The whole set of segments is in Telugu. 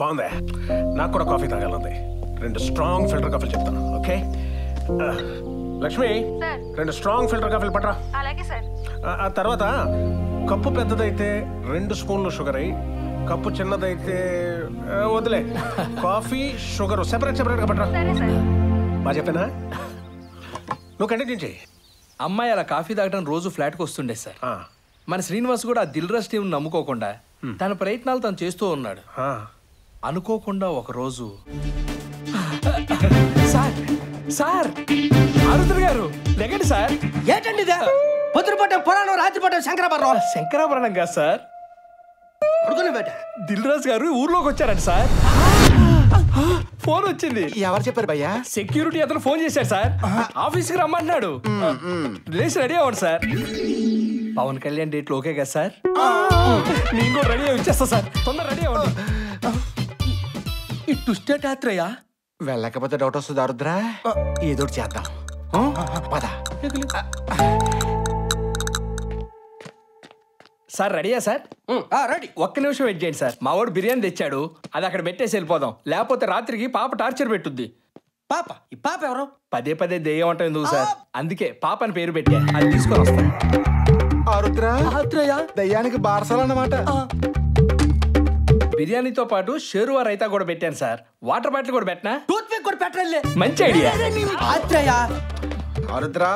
బాగుందే. నాకు కూడా కాఫీ తాగాలంది. 2 స్ట్రాంగ్ ఫిల్టర్ కాఫీలు చెప్తాను. ఓకే లక్ష్మి, 2 స్ట్రాంగ్ ఫిల్టర్ కాఫీలు పట్రా. అలాగే సార్. ఆ తర్వాత కప్పు పెద్దదైతే 2 స్పూన్లు షుగర్ అయ్యి, కప్పు చిన్నదైతే వదిలే. కాఫీ షుగర్ సెపరేట్గా పట్రా. బాగా చెప్పానా? నువ్వు కంటిన్యూ చేయి. అమ్మాయి అలా కాఫీ తాగడం రోజు ఫ్లాట్కి వస్తుండే సార్. మన శ్రీనివాస్ కూడా ఆ దిల్ రష్ టీంని నమ్ముకోకుండా తన ప్రయత్నాలు తను చేస్తూ ఉన్నాడు. అనుకోకుండా ఒకరోజు సార్ ఆరుద్ర గారు లెగండి సార్. ఏంటండి ఇదే? పొద్దుపట్టం పురాణం, రాత్రిపట్టం శంకరాభరణం. శంకరాభరణం కాదు సార్, దిల్ రాజు గారు ఊర్లోకి వచ్చారండి సార్. ఫోన్ వచ్చింది. ఎవరు చెప్పారు భయ్యా? సెక్యూరిటీ అతను ఫోన్ చేశాడు సార్. ఆఫీస్కి రమ్మంటున్నాడు. లేచి రెడీ అవ్వండి సార్. పవన్ కళ్యాణ్ డేట్లు ఓకే కదా సార్? నేను కూడా రెడీ అయ్యి వచ్చేస్తా సార్. తొందర రెడీ అవ్వండి. ఇటు స్టేట్ యాత్రయ్యా? వెళ్ళకపోతే డౌట్ వస్తుంది ఆరుద్రా. ఏదో చేద్దాం. పద సార్. రెడీయా సార్? రెడీ. ఒక్క నిమిషం వెయిట్ చేయండి సార్. మా వాడు బిర్యానీ తెచ్చాడు, అది అక్కడ పెట్టేసి వెళ్ళిపోదాం. లేకపోతే రాత్రికి పాప టార్చర్ పెట్టుద్ది. పాప? ఈ పాప ఎవరు? పదే దెయ్యం అంటాం ఎందుకు సార్? అందుకే పాప అని పేరు పెట్టా. అది తీసుకొని వస్తాను. ఆరుద్రా దయ్యానికి బారసాల అన్నమాట. బిర్యానీతో పాటు షేరువా రైతా కూడా పెట్టాను సార్. వాటర్ బాటిల్ కూడా పెట్టనా? టూత్ పిక్ కూడా పెట్టలే. మంచి ఐడియా. ఆరుద్రా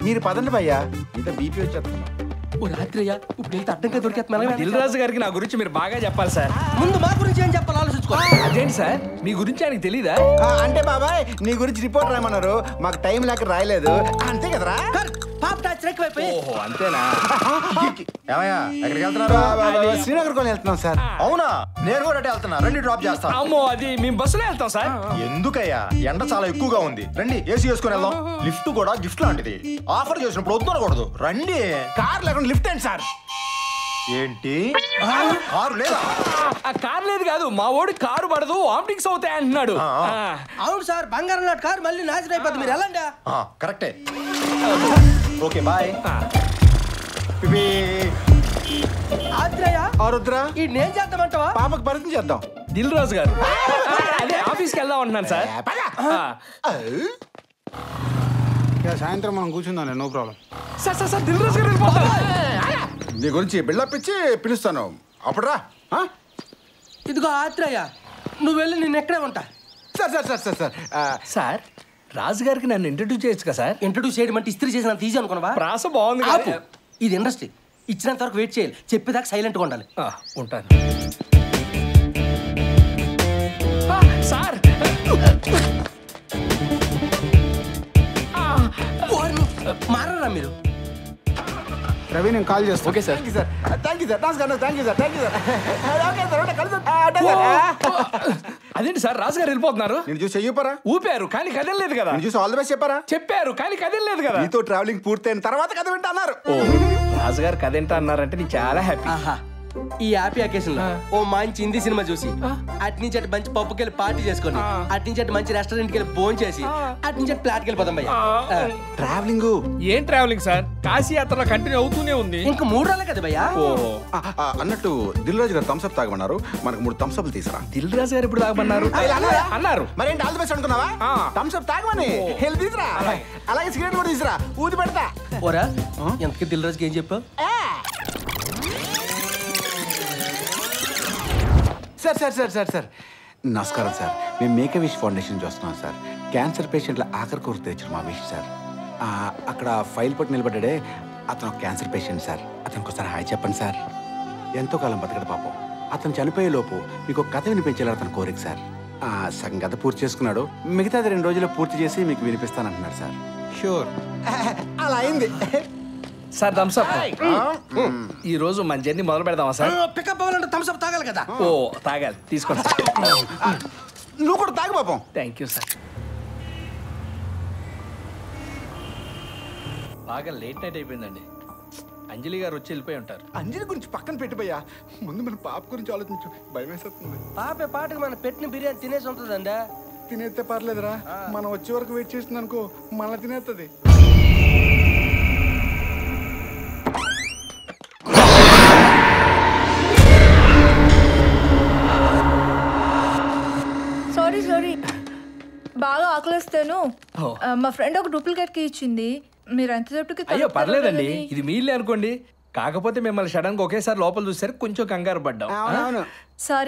మీరు పదండి భయ్యా, ఇంత బీపీ వచ్చేస్తున్నా. అడ్డంగా దొరికేస్తున్నా. దిల్ రాజు గారికి నా గురించి మీరు బాగా చెప్పాలి సార్. ముందు మా గురించి ఏం చెప్పాలి ఆలోచించుకో. అదేంటి సార్, మీ గురించి ఆయనకి తెలీదా? అంటే బాబాయ్ నీ గురించి రిపోర్ట్ రాయమన్నారు, మాకు టైం లేక రాయలేదు అంతే కదరా. పాప టార్చర్ ఎక్కువైపోయి. ఓహో అంతేనా? ఏమయ్యా ఎక్కడికి వెళ్తున్నారు? శ్రీనగర్ కొని వెళ్తున్నాం సార్. అవునా? నేను కూడా అటే వెళ్తున్నా, రండి డ్రాప్ చేస్తాను. అమ్మో అది మేము బస్సులో వెళ్తాం సార్. ఎందుకయ్యా? ఎండ చాలా ఎక్కువగా ఉంది, రండి ఏసీ వేసుకుని వెళ్దాం. లిఫ్ట్ కూడా గిఫ్ట్ లాంటిది, ఆఫర్ చేసినప్పుడు వద్దనకూడదు. రండి. కార్ లేకుండా లిఫ్ట్ ఏంటి సార్? ఏంటి కారు లేదా? కారు లేదు కాదు, మా ఓడి కారు పడదు, వామిటింగ్స్ అవుతాయి అంటున్నాడు. అవును సార్, బంగారం నాటి కారు మళ్ళీ నాశనం అయిపోద్ది, మీరు వెళ్ళండి. కరెక్టే. Okay bye. ఆరుద్రా నేను చేద్దామంటావా? పాపకు పరిచయం చేద్దాం. దిల్ రాజు గారు అదే ఆఫీస్కి వెళ్దాం అంటున్నాను సార్. సాయంత్రం మనం కూర్చుందాం, no problem. Sir Dil Raju గారు వెళ్ళిపోతారు. నీ గురించి బిల్డప్ ఇచ్చి పిలుస్తాను, అప్పుడు రా. ఇదిగో ఆత్రయ్య, నువ్వు వెళ్ళి నేను ఎక్కడే ఉంటా. సార్ రాజుగారికి నన్ను ఇంట్రడ్యూస్ చేయొచ్చు కదా సార్? ఇంట్రడ్యూస్ చేయడం అంటే ఇస్త్రీ చేసిన తీసి అనుకున్నావా? ప్రాస బాగుంది. ఇది ఇండస్ట్రీ, ఇచ్చినంత వరకు వెయిట్ చేయాలి, చెప్పేదాకా సైలెంట్గా ఉండాలి. ఉంటాను సార్. మారరా మీరు? రవి నేను కాల్ చేస్తాను. Okay sir. అదేంటి సార్ రాజుగారు వెళ్ళిపోతున్నారు? నేను చూసి చెప్పారా? ఊపారు కానీ కదలలేదు కదా. చూసి ఆల్ ది బెస్ట్ చెప్పారా? చెప్పారు కానీ కదలలేదు కదా. నీతో ట్రావెలింగ్ పూర్తయిన తర్వాత కథ వింటా అన్నారు. రాజుగారు కథ ఏంటో అన్నారంటే నేను చాలా హ్యాపీ. ఈ హ్యాపీ అకేషన్ లో ఓ మంచి హిందీ సినిమా చూసి అటు నుంచి అటు మంచి పప్పుకి వెళ్ళి పార్టీ చేసుకొని అటు నుంచి అటు మంచి రెస్టారెంట్ కి వెళ్ళి భోజనం చేసి అటు నుంచి అటు ఫ్లాట్కి వెళ్ళిపోతాం భయ్యా. ట్రావెలింగ్ ఏం ట్రావెలింగ్ సార్, కాశీ యాత్ర కంటిన్యూ అవుతూనే ఉంది. ఇంకా 3 రోజులే కదా భయ్యా. అన్నట్టు దిల్ రాజు గారు థమ్స్అప్ తాగమన్నారు, మనకు 3 థమ్స్అప్లు తీసుకురా. దిల్ రాజు గారు ఇప్పుడు తాగమన్నారు అన్నారు. మరేంటి ఆల్ ది బెస్ట్ అనుకున్నావా? థమ్స్అప్ తాగమని హెల్త్ తీసురా, అలాగే సిగరెట్ కూడా తీసురా, ఊది పెడతా. ఓరా ఎంతకి దిల్ రాజుకి ఏం చెప్పావు? సార్ నమస్కారం సార్. మేము మేక్ విష్ ఫౌండేషన్ చూస్తున్నాం సార్. క్యాన్సర్ పేషెంట్ల ఆఖరి కోరిక తెచ్చిన మా విష్ సార్. అక్కడ ఫైల్ పట్టి నిలబడ్డాడే అతను క్యాన్సర్ పేషెంట్ సార్. అతనికి ఒకసారి హాయ్ చెప్పండి సార్. ఎంతో కాలం బతకడు పాపం. అతను చనిపోయే లోపు మీకు ఒక కథ వినిపించాలి అతని కోరిక సార్. సగం కథ పూర్తి చేసుకున్నాడు, మిగతాది 2 రోజుల్లో పూర్తి చేసి మీకు వినిపిస్తానంటున్నాడు సార్. షూర్. అలా అయింది సార్. థమ్స్అప్. ఈ రోజు మన జర్నీ మొదలు పెడదామా సార్? పికప్ అవ్వాలంటే థమ్స్అప్ తాగాలి కదా. ఓ తాగాలి, తీసుకోండి సార్. నువ్వు కూడా తాగు పాపం. Thank you sir. బాగా లేట్ నైట్ అయిపోయిందండి. అంజలి గారు వచ్చి వెళ్ళిపోయి ఉంటారు. అంజలి గురించి పక్కన పెట్టిపోయా, ముందు మన పాప గురించి ఆలోచించు. భయం వేస్తుంది. పాపే పాటకు మన పెట్టిన బిర్యానీ తినేసి ఉంటుందండి. తినేస్తే పర్లేదురా, మనం వచ్చే వరకు వెయిట్ చేస్తుంది అనుకో, మళ్ళీ తినేస్తుంది. సారీ బాగా ఆకలిస్తాను. మా ఫ్రెండ్ ఒక డూప్లికేట్ కీ ఇచ్చింది. మీరు ఎంతసేపటికి అయ్యో పర్లేదండి, ఇది మీ ఇల్లే అనుకోండి. కాకపోతే మిమ్మల్ని సడన్ గా ఒకేసారి లోపల చూసారు, కొంచెం కంగారు పడ్డాం. సారీ.